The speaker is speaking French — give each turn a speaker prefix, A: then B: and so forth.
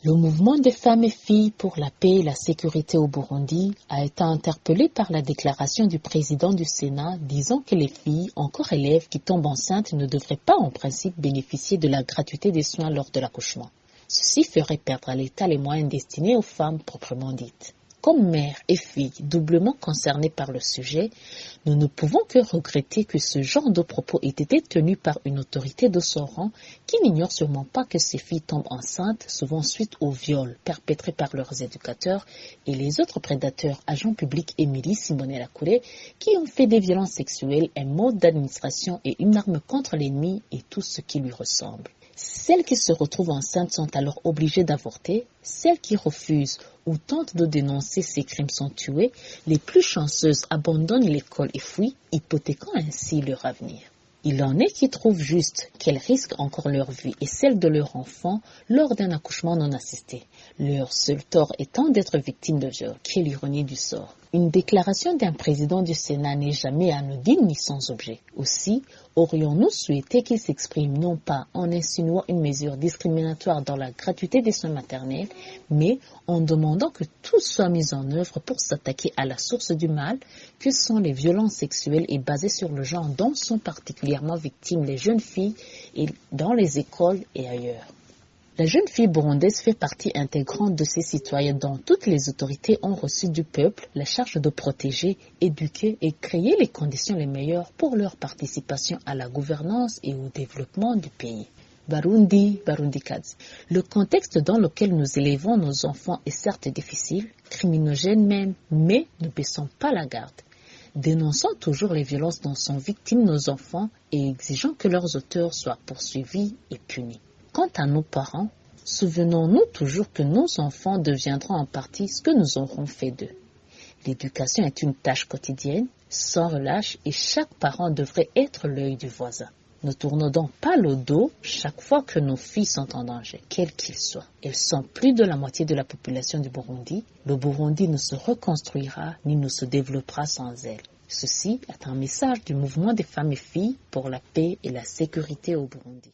A: Le mouvement des femmes et filles pour la paix et la sécurité au Burundi a été interpellé par la déclaration du président du Sénat disant que les filles, encore élèves qui tombent enceintes, ne devraient pas en principe bénéficier de la gratuité des soins lors de l'accouchement. Ceci ferait perdre à l'État les moyens destinés aux femmes proprement dites. Comme mères et filles doublement concernées par le sujet, nous ne pouvons que regretter que ce genre de propos ait été tenu par une autorité de son rang qui n'ignore sûrement pas que ces filles tombent enceintes, souvent suite aux viols perpétrés par leurs éducateurs et les autres prédateurs, agents publics et milices Imbonerakure, qui ont fait des violences sexuelles un mode d'administration et une arme contre l'ennemi et tout ce qui lui ressemble. Celles qui se retrouvent enceintes sont alors obligées d'avorter, celles qui refusent ou tentent de dénoncer ces crimes sont tuées, les plus chanceuses abandonnent l'école et fuient, hypothéquant ainsi leur avenir. Il en est qui trouvent juste qu'elles risquent encore leur vie et celle de leur enfant lors d'un accouchement non assisté, leur seul tort étant d'être victimes de viol. Quelle ironie du sort. Une déclaration d'un président du Sénat n'est jamais anodine ni sans objet. Aussi, aurions-nous souhaité qu'il s'exprime non pas en insinuant une mesure discriminatoire dans la gratuité des soins maternels, mais en demandant que tout soit mis en œuvre pour s'attaquer à la source du mal, que sont les violences sexuelles et basées sur le genre dont sont particulièrement victimes les jeunes filles et dans les écoles et ailleurs. La jeune fille burundaise fait partie intégrante de ces citoyens dont toutes les autorités ont reçu du peuple la charge de protéger, éduquer et créer les conditions les meilleures pour leur participation à la gouvernance et au développement du pays. Barundikazi. Le contexte dans lequel nous élevons nos enfants est certes difficile, criminogène même, mais ne baissons pas la garde. Dénonçons toujours les violences dont sont victimes nos enfants et exigeons que leurs auteurs soient poursuivis et punis. Quant à nos parents, souvenons-nous toujours que nos enfants deviendront en partie ce que nous aurons fait d'eux. L'éducation est une tâche quotidienne, sans relâche, et chaque parent devrait être l'œil du voisin. Ne tournons donc pas le dos chaque fois que nos filles sont en danger, quels qu'ils soient. Elles sont plus de la moitié de la population du Burundi. Le Burundi ne se reconstruira ni ne se développera sans elles. Ceci est un message du mouvement des femmes et filles pour la paix et la sécurité au Burundi.